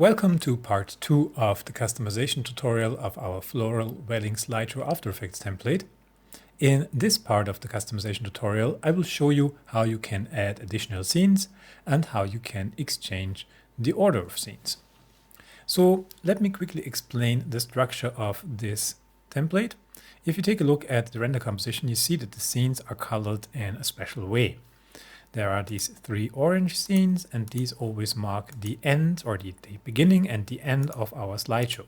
Welcome to part 2 of the customization tutorial of our Floral Weblinks Slideshow After Effects template. In this part of the customization tutorial, I will show you how you can add additional scenes and how you can exchange the order of scenes. So let me quickly explain the structure of this template. If you take a look at the render composition, you see that the scenes are colored in a special way. There are these 3 orange scenes, and these always mark the end or the beginning and the end of our slideshow.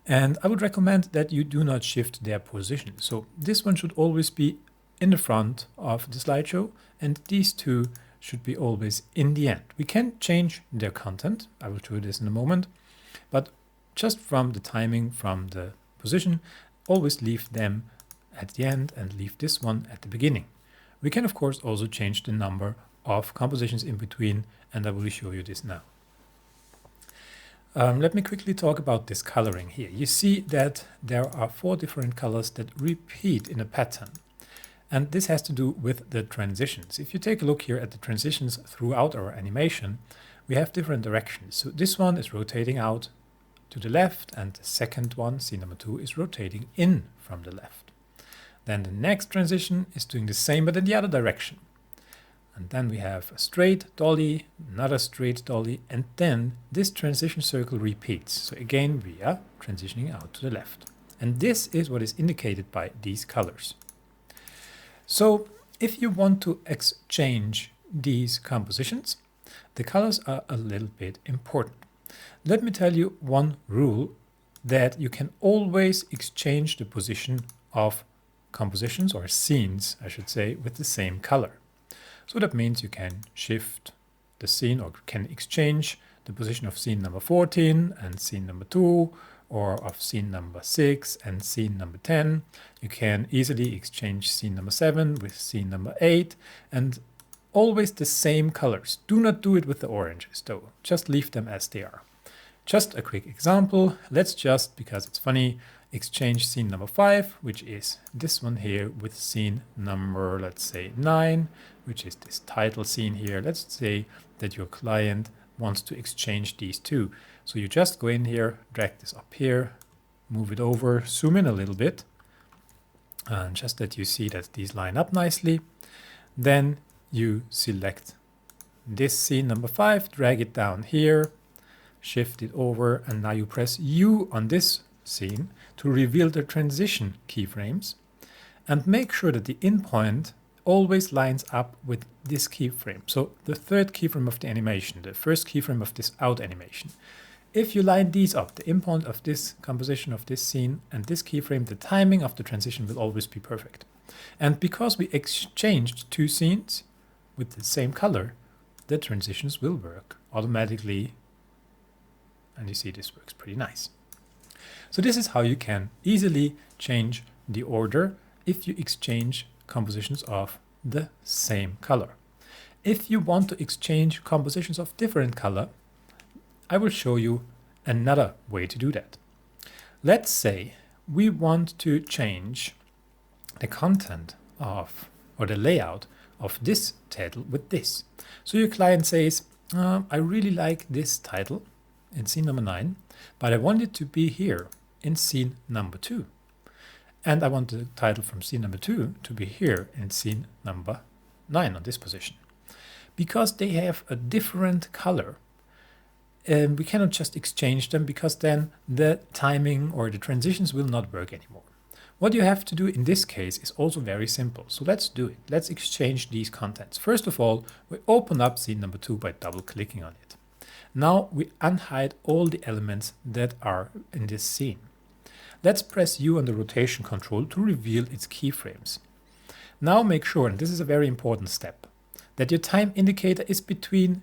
And I would recommend that you do not shift their position. So this one should always be in the front of the slideshow, and these 2 should be always in the end. We can change their content. I will show you this in a moment, but just from the timing, from the position, always leave them at the end and leave this one at the beginning. We can of course also change the number of compositions in between, and I will show you this now. Let me quickly talk about this coloring here. You see that there are 4 different colors that repeat in a pattern, and this has to do with the transitions. If you take a look here at the transitions throughout our animation, we have different directions. So this one is rotating out to the left, and the second one, scene number 2, is rotating in from the left. Then the next transition is doing the same but in the other direction. And then we have a straight dolly, another straight dolly, and then this transition circle repeats. So again we are transitioning out to the left. And this is what is indicated by these colors. So if you want to exchange these compositions, the colors are a little bit important. Let me tell you one rule, that you can always exchange the position of compositions or scenes, I should say, with the same color. So that means you can shift the scene or can exchange the position of scene number 14 and scene number 2, or of scene number 6 and scene number 10. You can easily exchange scene number 7 with scene number 8, and always the same colors. Do not do it with the oranges though, just leave them as they are. Just a quick example, let's just, because it's funny, exchange scene number 5, which is this one here, with scene number, let's say 9, which is this title scene here. Let's say that your client wants to exchange these 2. So you just go in here, drag this up here, move it over, zoom in a little bit, and just that you see that these line up nicely. Then you select this scene number 5, drag it down here, shift it over, and now you press U on this scene to reveal the transition keyframes, and make sure that the in point always lines up with this keyframe. So the 3rd keyframe of the animation, the 1st keyframe of this out animation. If you line these up, the in point of this composition of this scene and this keyframe, the timing of the transition will always be perfect. And because we exchanged 2 scenes with the same color, the transitions will work automatically, and you see this works pretty nice. So this is how you can easily change the order if you exchange compositions of the same color. If you want to exchange compositions of different color, I will show you another way to do that. Let's say we want to change the content of, or the layout of this title with this. So your client says, I really like this title in scene number 9, but I want it to be here in scene number 2. And I want the title from scene number 2 to be here in scene number 9 on this position. Because they have a different color, we cannot just exchange them, because then the timing or the transitions will not work anymore. What you have to do in this case is also very simple. So let's do it. Let's exchange these contents. First of all, we open up scene number 2 by double clicking on it. Now we unhide all the elements that are in this scene. Let's press U on the rotation control to reveal its keyframes. Now make sure, and this is a very important step, that your time indicator is between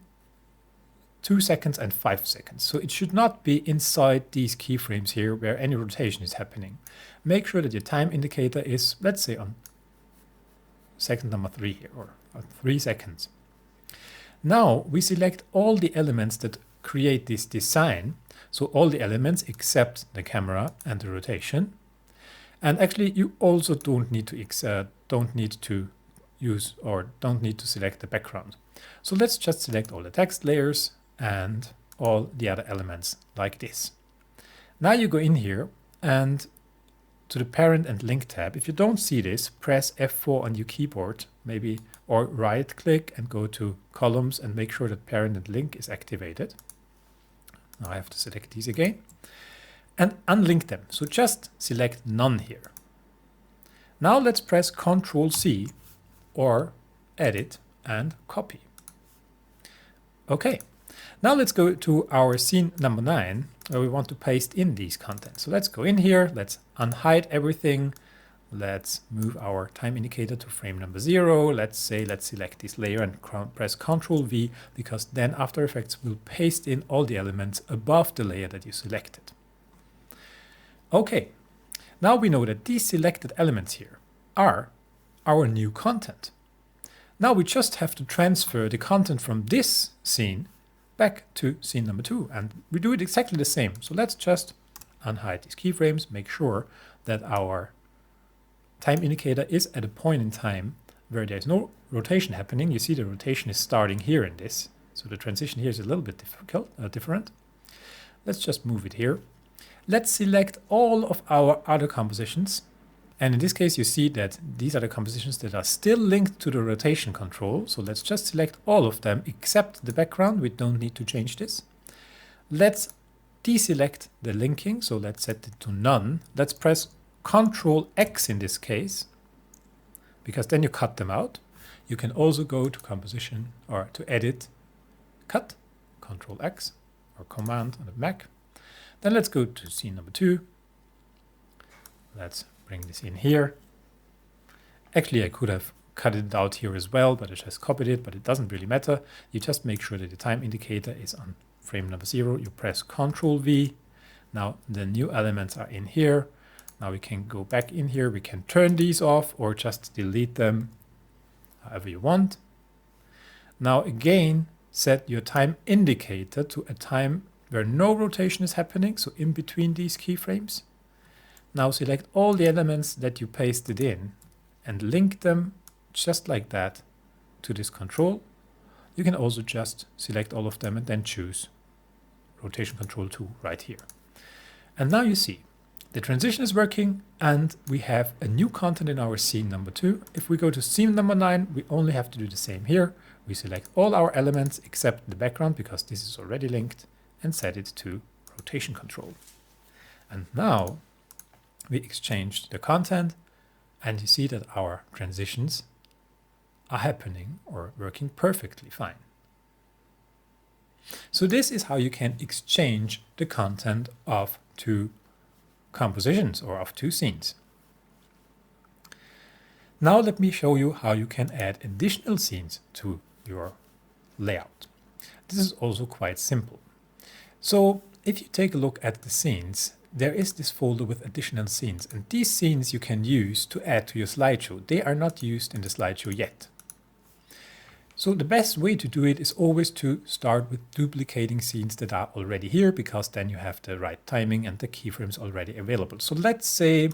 2 seconds and 5 seconds. So it should not be inside these keyframes here where any rotation is happening. Make sure that your time indicator is, let's say, on second number 3 here, or 3 seconds. Now we select all the elements that create this design, so all the elements except the camera and the rotation. And actually you also don't need to use or don't need to select the background. So let's just select all the text layers and all the other elements like this. Now you go in here and to the parent and link tab. If you don't see this, press F4 on your keyboard, maybe, or right click and go to columns and make sure that parent and link is activated. Now I have to select these again and unlink them. So just select none here. Now let's press Ctrl C or edit and copy. Okay, now let's go to our scene number 9 where we want to paste in these contents. So let's go in here, let's unhide everything. Let's move our time indicator to frame number 0. Let's select this layer and press Ctrl V, because then After Effects will paste in all the elements above the layer that you selected. Okay, now we know that these selected elements here are our new content. Now we just have to transfer the content from this scene back to scene number 2, and we do it exactly the same. So let's just unhide these keyframes, make sure that our time indicator is at a point in time where there's no rotation happening. You see the rotation is starting here in this, so the transition here is a little bit different. Let's just move it here. Let's select all of our other compositions, and in this case you see that these are the compositions that are still linked to the rotation control. So let's just select all of them except the background. We don't need to change this. Let's deselect the linking, so let's set it to none. Let's press Ctrl X in this case, because then you cut them out. You can also go to composition or to edit, cut, Ctrl X or command on the Mac. Then let's go to scene number 2. Let's bring this in here. Actually, I could have cut it out here as well, but I just copied it, but it doesn't really matter. You just make sure that the time indicator is on frame number 0. You press Ctrl V. Now the new elements are in here. Now we can go back in here. We can turn these off or just delete them however you want. Now again, set your time indicator to a time where no rotation is happening, so in between these keyframes. Now select all the elements that you pasted in and link them just like that to this control. You can also just select all of them and then choose rotation control 2 right here. And now you see the transition is working and we have a new content in our scene number 2. If we go to scene number 9, we only have to do the same here. We select all our elements except the background, because this is already linked, and set it to rotation control. And now we exchanged the content and you see that our transitions are happening or working perfectly fine. So this is how you can exchange the content of 2 compositions or of 2 scenes. Now let me show you how you can add additional scenes to your layout. This is also quite simple. So if you take a look at the scenes, there is this folder with additional scenes, and these scenes you can use to add to your slideshow. They are not used in the slideshow yet. So the best way to do it is always to start with duplicating scenes that are already here, because then you have the right timing and the keyframes already available. So let's say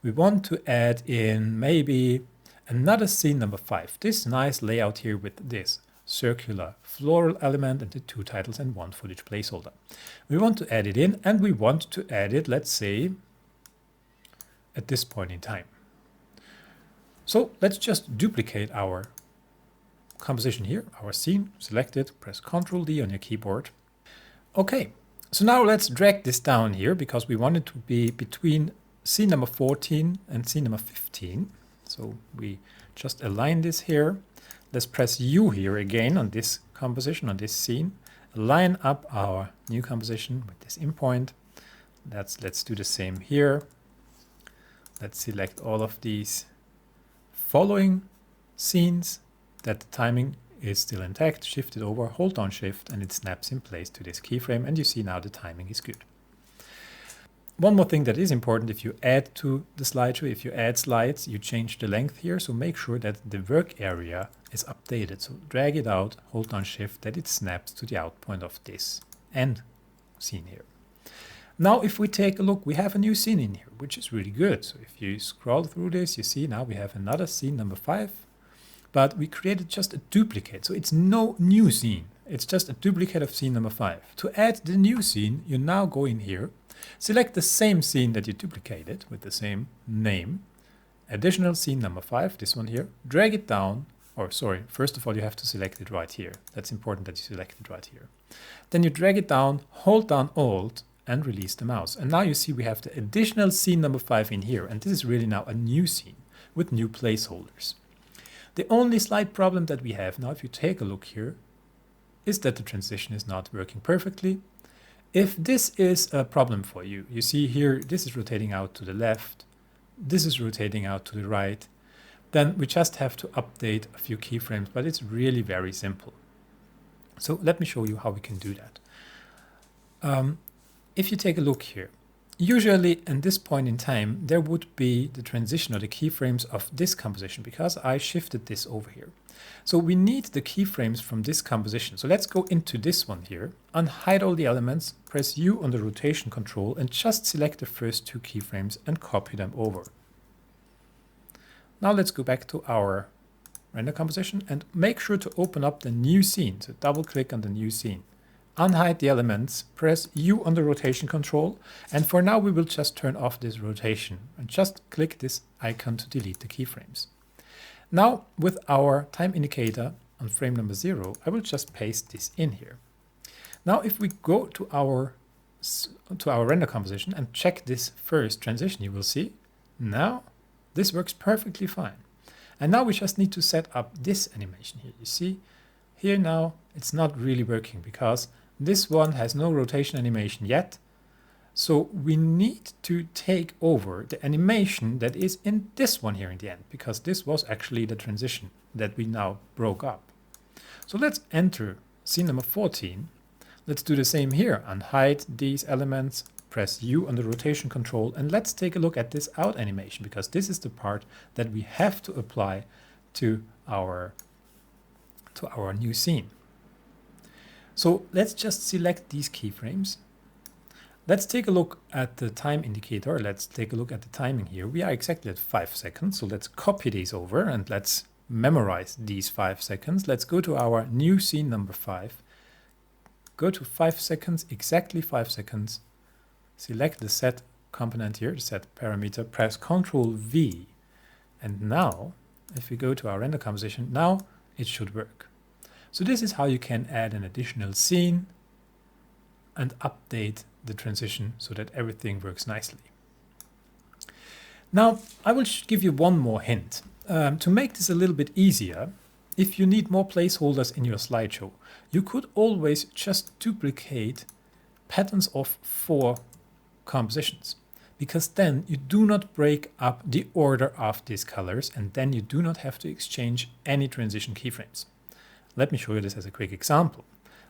we want to add in maybe another scene number 5, this nice layout here with this circular floral element and the 2 titles and 1 footage placeholder. We want to add it in, and we want to add it, let's say, at this point in time. So let's just duplicate our composition here, our scene, select it, press Ctrl D on your keyboard. Okay, so now let's drag this down here, because we want it to be between scene number 14 and scene number 15. So we just align this here. Let's press U here again on this composition, on this scene. Line up our new composition with this in point. Let's do the same here. Let's select all of these following scenes that the timing is still intact. Shift it over, hold down Shift, and it snaps in place to this keyframe. And you see now the timing is good. One more thing that is important: if you add to the slideshow, if you add slides, you change the length here. So make sure that the work area is updated. So drag it out, hold down Shift, that it snaps to the out point of this end scene here. Now if we take a look, we have a new scene in here, which is really good. So if you scroll through this, you see now we have another scene number 5, but we created just a duplicate. So it's no new scene. It's just a duplicate of scene number 5. To add the new scene, you now go in here, select the same scene that you duplicated with the same name, additional scene number 5, this one here, drag it down, or sorry, first of all you have to select it right here. That's important that you select it right here. Then you drag it down, hold down Alt, and release the mouse. And now you see we have the additional scene number 5 in here, and this is really now a new scene with new placeholders. The only slight problem that we have now, if you take a look here, is that the transition is not working perfectly. If this is a problem for you, you see here, this is rotating out to the left, this is rotating out to the right, then we just have to update a few keyframes, but it's really very simple. So let me show you how we can do that. If you take a look here, usually at this point in time, there would be the transition or the keyframes of this composition because I shifted this over here. So we need the keyframes from this composition. So let's go into this one here, unhide all the elements, press U on the rotation control and just select the first 2 keyframes and copy them over. Now let's go back to our render composition and make sure to open up the new scene. So double click on the new scene. Unhide the elements, press U on the rotation control, and for now we will just turn off this rotation and just click this icon to delete the keyframes. Now with our time indicator on frame number 0, I will just paste this in here. Now if we go to our render composition and check this first transition, you will see now this works perfectly fine. And now we just need to set up this animation here. You see here now it's not really working because this one has no rotation animation yet. So we need to take over the animation that is in this one here in the end, because this was actually the transition that we now broke up. So let's enter scene number 14. Let's do the same here. Unhide these elements, press U on the rotation control, and let's take a look at this out animation, because this is the part that we have to apply to our new scene. So let's just select these keyframes. Let's take a look at the time indicator. Let's take a look at the timing here. We are exactly at 5 seconds. So let's copy these over and let's memorize these 5 seconds. Let's go to our new scene number 5. Go to 5 seconds, exactly 5 seconds. Select the set component here, the set parameter, press Ctrl V. And now, if we go to our render composition, now it should work. So this is how you can add an additional scene and update the transition so that everything works nicely. Now, I will give you one more hint. To make this a little bit easier, if you need more placeholders in your slideshow, you could always just duplicate patterns of 4 compositions, because then you do not break up the order of these colors and then you do not have to exchange any transition keyframes. Let me show you this as a quick example.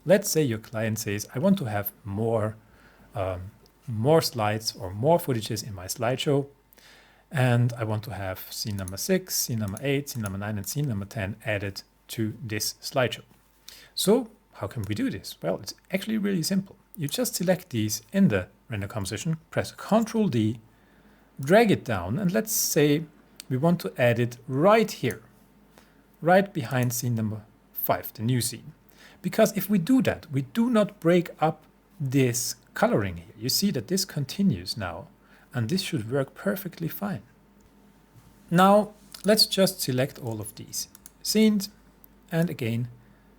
Let's say your client says, I want to have more slides or more footages in my slideshow, and I want to have scene number 6, scene number 8, scene number 9, and scene number 10 added to this slideshow. So how can we do this? Well, it's actually really simple. You just select these in the render composition, press Ctrl D, drag it down, and let's say we want to add it right here, right behind scene number 5, the new scene. Because if we do that, we do not break up this coloring here. You see that this continues now, and this should work perfectly fine. Now, let's just select all of these scenes, and again,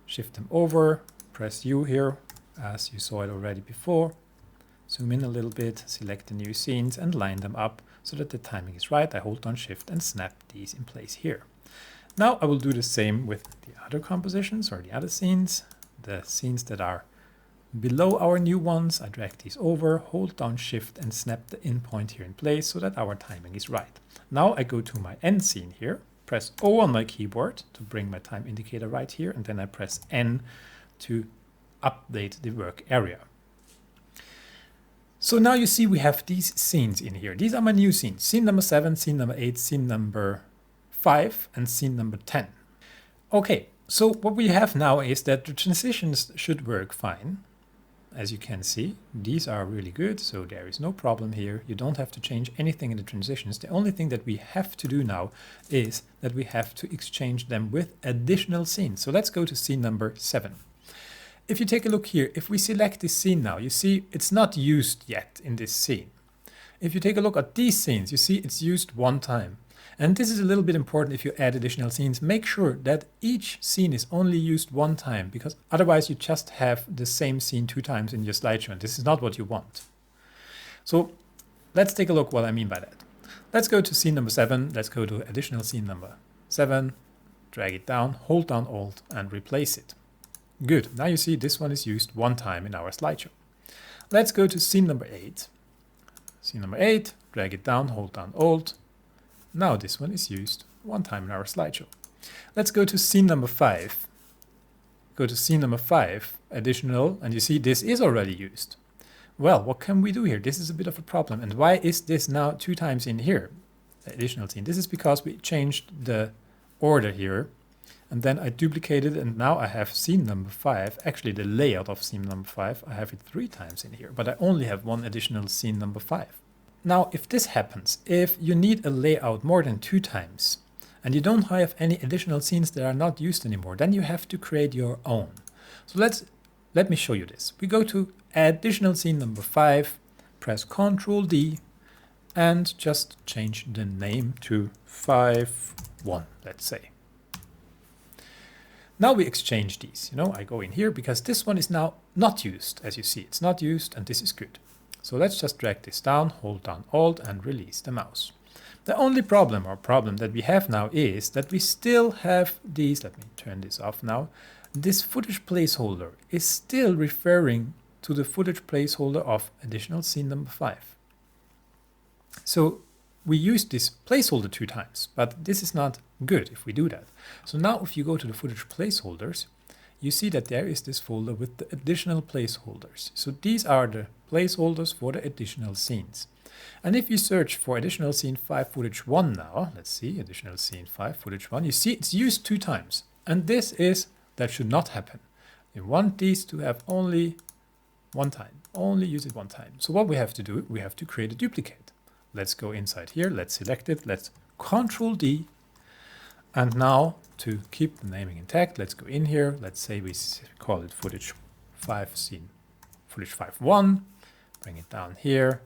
shift them over, press U here, as you saw it already before. Zoom in a little bit, select the new scenes, and line them up so that the timing is right. I hold down Shift and snap these in place here. Now I will do the same with the other compositions or the other scenes. The scenes that are below our new ones, I drag these over, hold down Shift and snap the in point here in place so that our timing is right. Now I go to my end scene here, press O on my keyboard to bring my time indicator right here, and then I press N to update the work area. So now you see we have these scenes in here. These are my new scenes. Scene number 7, scene number 8, scene number 5, and scene number 10. Okay, so what we have now is that the transitions should work fine. As you can see, these are really good, so there is no problem here. You don't have to change anything in the transitions. The only thing that we have to do now is that we have to exchange them with additional scenes. So let's go to scene number 7. if you take a look here, if we select this scene now, you see it's not used yet in this scene. If you take a look at these scenes, you see it's used one time. And this is a little bit important if you add additional scenes. Make sure that each scene is only used one time, because otherwise you just have the same scene 2 times in your slideshow, and this is not what you want. So let's take a look what I mean by that. Let's go to scene number 7. Let's go to additional scene number 7, drag it down, hold down Alt and replace it. Good. Now you see this one is used one time in our slideshow. Let's go to scene number 8. Scene number 8, drag it down, hold down Alt. Now this one is used one time in our slideshow. Let's go to scene number 5. Go to scene number 5, additional, and you see this is already used. Well, what can we do here? This is a bit of a problem. And why is this now 2 times in here, the additional scene? This is because we changed the order here, and then I duplicated, and now I have scene number 5, actually the layout of scene number 5, I have it 3 times in here, but I only have one additional scene number 5. Now, if this happens, if you need a layout more than 2 times, and you don't have any additional scenes that are not used anymore, then you have to create your own. So let me show you this. We go to additional scene number 5, press Ctrl D, and just change the name to 5.1, let's say. Now we exchange these. I go in here because this one is now not used. As you see, it's not used, and this is good. So let's just drag this down, hold down Alt and release the mouse. The only problem that we have now is that we still have these, let me turn this off now, this footage placeholder is still referring to the footage placeholder of additional scene number 5. So we used this placeholder 2 times, but this is not good if we do that. So now if you go to the footage placeholders, you see that there is this folder with the additional placeholders. So these are the placeholders for the additional scenes. And if you search for additional scene 5 footage 1 now, let's see, additional scene 5 footage 1, you see it's used 2 times. And that should not happen. You want these to have only one time, only use it one time. So what we have to do, we have to create a duplicate. Let's go inside here, let's select it, let's Ctrl D. And now to keep the naming intact, let's go in here. Let's say we call it footage 5 scene, footage 5.1, bring it down here,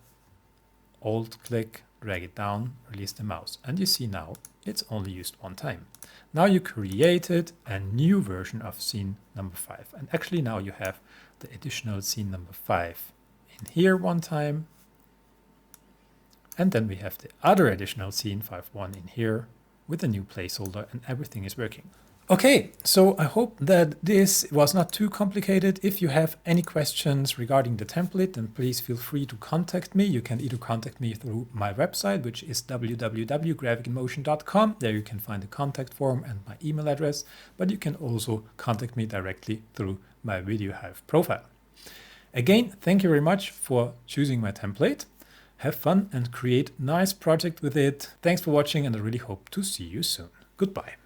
Alt click, drag it down, release the mouse. And you see now it's only used one time. Now you created a new version of scene number 5. And actually now you have the additional scene number 5 in here one time. And then we have the other additional scene 5.1 in here with a new placeholder, and everything is working. Okay, so I hope that this was not too complicated. If you have any questions regarding the template, then please feel free to contact me. You can either contact me through my website, which is www.graphicmotion.com. There you can find the contact form and my email address, but you can also contact me directly through my VideoHive profile. Again, thank you very much for choosing my template. Have fun and create a nice project with it. Thanks for watching, and I really hope to see you soon. Goodbye.